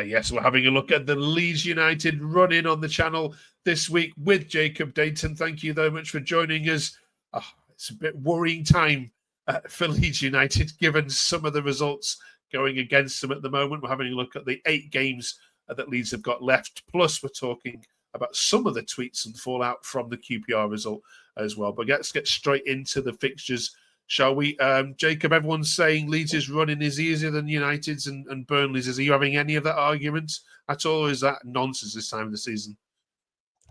Yes, we're having a look at the Leeds United run-in on the channel this week with Jacob Dayton. Thank you very much for joining us. It's a bit worrying time for Leeds United, given some of the results going against them at the moment. We're having a look at the 8 games that Leeds have got left. Plus, we're talking about some of the tweets and fallout from the QPR result as well. But let's get straight into the fixtures, shall we? Jacob, everyone's saying Leeds' running is easier than United's and Burnley's. Are you having any of that argument at all, or is that nonsense this time of the season?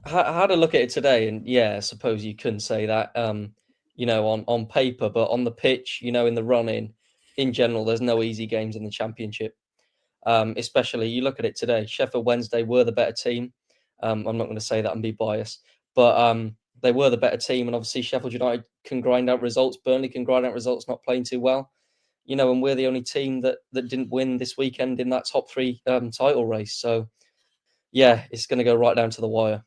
I had a look at it today, and I suppose you couldn't say that, on paper, but on the pitch, in the run-in, in general, there's no easy games in the Championship. Especially, you look at it today, Sheffield Wednesday were the better team. I'm not going to say that and be biased, but they were the better team, and obviously Sheffield United can grind out results. Burnley can grind out results, not playing too well. And we're the only team that didn't win this weekend in that top 3 title race. So, it's going to go right down to the wire.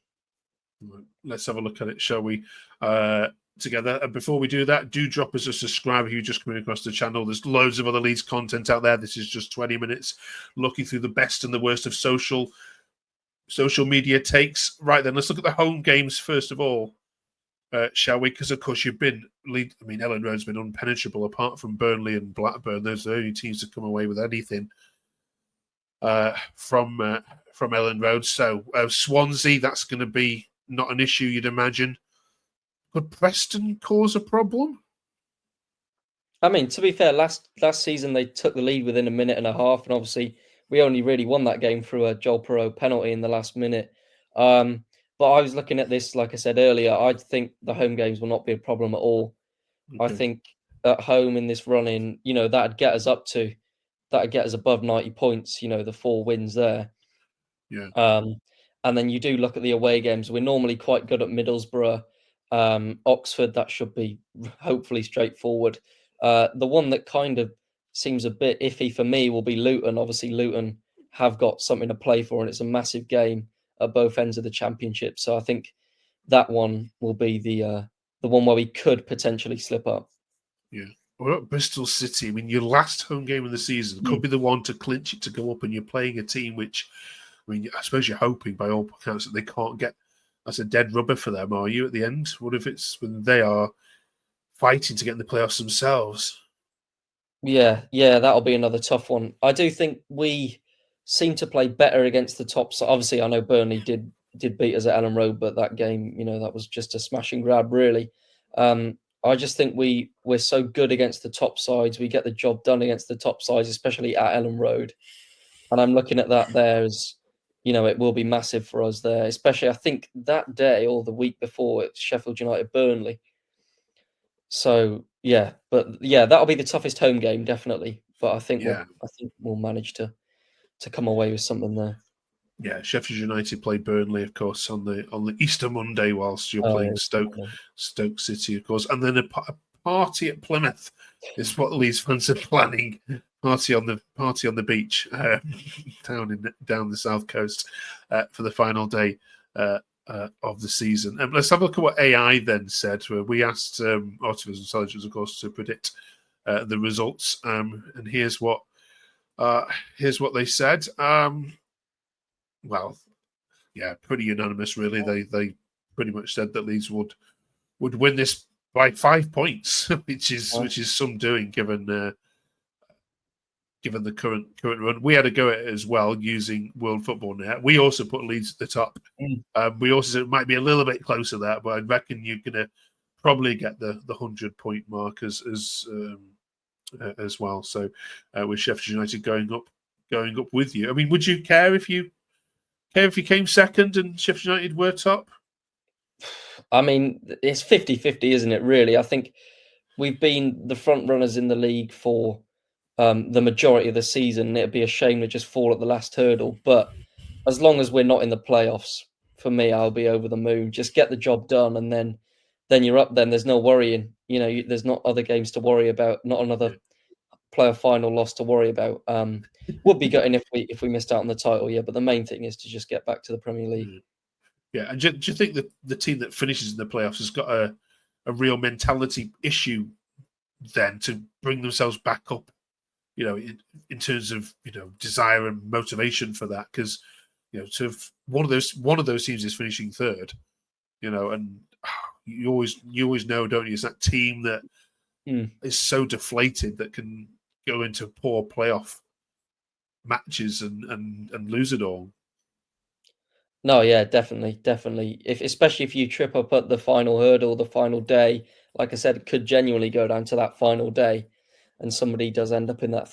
Let's have a look at it, shall we? Together. And before we do that, do drop us a subscribe if you're just coming across the channel. There's loads of other Leeds content out there. This is just 20 minutes looking through the best and the worst of social media takes. Right then, let's look at the home games first of all, shall we? Because of course Elland Road's been unpenetrable apart from Burnley and Blackburn. Those are the only teams to come away with anything from Elland Road. So Swansea, that's going to be not an issue, you'd imagine. Could Preston cause a problem? I mean, to be fair, last season they took the lead within a minute and a half, and obviously we only really won that game through a Joel Perreault penalty in the last minute. But I was looking at this, like I said earlier, I think the home games will not be a problem at all. Okay. I think at home in this run-in, that'd get us above 90 points, the 4 wins there. Yeah. And then you do look at the away games. We're normally quite good at Middlesbrough. Oxford, that should be hopefully straightforward. The one that kind of seems a bit iffy for me will be Luton. Obviously, Luton have got something to play for, and it's a massive game at both ends of the Championship. So I think that one will be the one where we could potentially slip up. Yeah. We're at Bristol City. I mean, your last home game of the season could be the one to clinch it to go up, and you're playing a team which, I suppose you're hoping by all accounts that they can't get. That's a dead rubber for them, are you, at the end? What if it's when they are fighting to get in the playoffs themselves? Yeah, that'll be another tough one. I do think we seem to play better against the top. So obviously, I know Burnley did beat us at Elland Road, but that game, that was just a smash and grab, really. I just think we're so good against the top sides. We get the job done against the top sides, especially at Elland Road. And I'm looking at that there as, it will be massive for us there, especially I think that day or the week before it's Sheffield United Burnley. So that'll be the toughest home game, definitely. But I think we'll manage to come away with something there. Yeah, Sheffield United play Burnley, of course, on the Easter Monday, whilst you're playing Stoke City, of course, and then a party at Plymouth is what Leeds fans are planning. Party on the beach down the south coast for the final day of the season. Let's have a look at what AI then said. We asked artificial intelligence, of course, to predict the results, and here's what they said. Well, yeah, pretty unanimous, really. They pretty much said that Leeds would win this by 5 points, which is some doing given the current run. We had a go at it as well using World Football Net. We also put Leeds at the top. We also said it might be a little bit closer there, but I reckon you're going to probably get the 100-point mark as well. So with Sheffield United going up with you. I mean, would you care if you came second and Sheffield United were top? I mean, it's 50-50, isn't it, really? I think we've been the front runners in the league for the majority of the season. It'd be a shame to just fall at the last hurdle. But as long as we're not in the playoffs, for me, I'll be over the moon. Just get the job done, and then you're up. Then there's no worrying. There's not other games to worry about. Not another playoff final loss to worry about. Would be gutting if we missed out on the title, but the main thing is to just get back to the Premier League. Yeah, and do you think that the team that finishes in the playoffs has got a real mentality issue then to bring themselves back up in terms of desire and motivation for that, because sort of one of those teams is finishing third, and you always know, don't you? It's that team that is so deflated that can go into poor playoff matches and lose it all. No, yeah, definitely. Especially if you trip up at the final hurdle, the final day, like I said, it could genuinely go down to that final day, and somebody does end up in that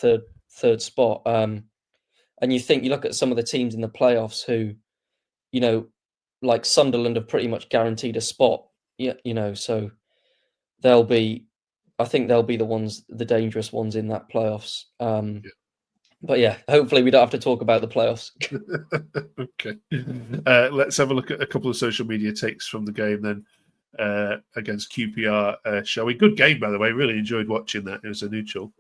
third spot. And you look at some of the teams in the playoffs who, like Sunderland, have pretty much guaranteed a spot. Yeah, so I think they'll be the dangerous ones in that playoffs. But yeah, hopefully we don't have to talk about the playoffs. Okay. Let's have a look at a couple of social media takes from the game then, against QPR, shall we? Good game, by the way. Really enjoyed watching that. It was a neutral.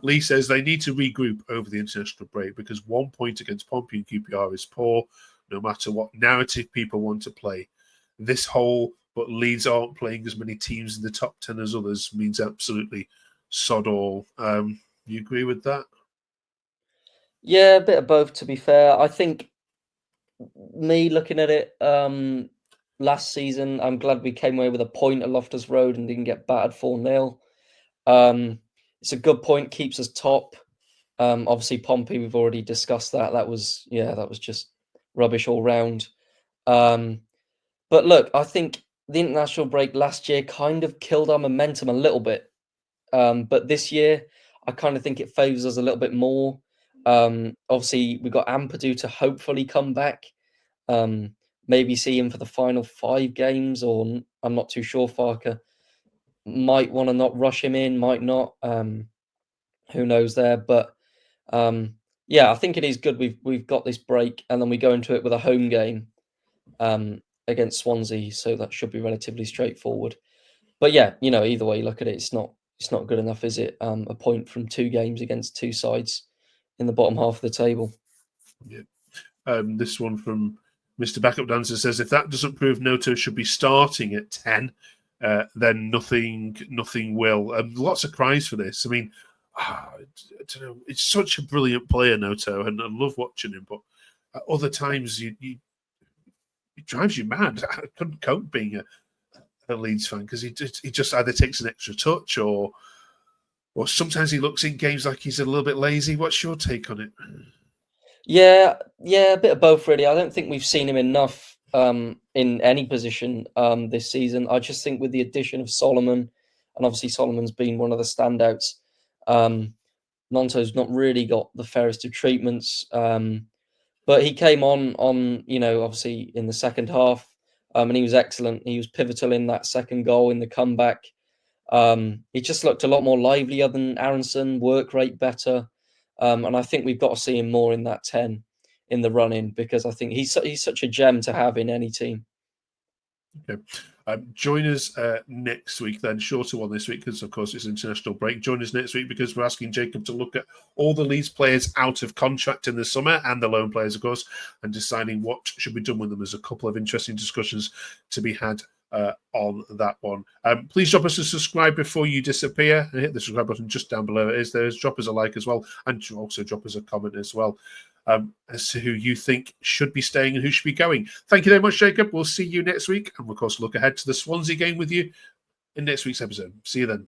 Lee says they need to regroup over the international break because 1 point against Pompey and QPR is poor, no matter what narrative people want to play. This whole, but Leeds aren't playing as many teams in the top 10 as others, means absolutely sod all. You agree with that? Yeah, a bit of both, to be fair. I think me looking at it last season, I'm glad we came away with a point at Loftus Road and didn't get battered 4-0. It's a good point, keeps us top. Obviously, Pompey, we've already discussed that. That was just rubbish all round. But look, I think the international break last year kind of killed our momentum a little bit. But this year, I kind of think it favours us a little bit more. Obviously, we've got Ampadu to hopefully come back. Maybe see him for the final 5 games, or I'm not too sure. Farker might want to not rush him in, might not. Who knows there? But yeah, I think it is good. We've got this break, and then we go into it with a home game against Swansea, so that should be relatively straightforward. But yeah, either way you look at it, it's not good enough, is it? A point from 2 games against 2 sides in the bottom half of the table. Yeah. This one from Mr. Backup Dancer says, if that doesn't prove Gnonto should be starting at 10, then nothing will. Lots of cries for this. I mean, I don't know. It's such a brilliant player, Gnonto, and I love watching him. But at other times, it drives you mad. I couldn't cope being a Leeds fan because he just either takes an extra touch or sometimes he looks in games like he's a little bit lazy. What's your take on it? Yeah, a bit of both, really. I don't think we've seen him enough in any position this season. I just think with the addition of Solomon, and obviously Solomon's been one of the standouts, Gnonto's not really got the fairest of treatments. But he came on, obviously in the second half, and he was excellent. He was pivotal in that second goal in the comeback. He just looked a lot more livelier than Aronson, work rate better. And I think we've got to see him more in that 10 in the run-in, because I think he's such a gem to have in any team. Okay. Join us next week then, shorter one this week because of course it's international break. Join us next week because we're asking Jacob to look at all the Leeds players out of contract in the summer and the loan players, of course, and deciding what should be done with them. There's a couple of interesting discussions to be had on that one. Please drop us a subscribe before you disappear and hit the subscribe button just down below. It is there. Drop us a like as well, and also drop us a comment as well as to who you think should be staying and who should be going. Thank you very much, Jacob. We'll see you next week, and we'll of course look ahead to the Swansea game with you in next week's episode. See you then.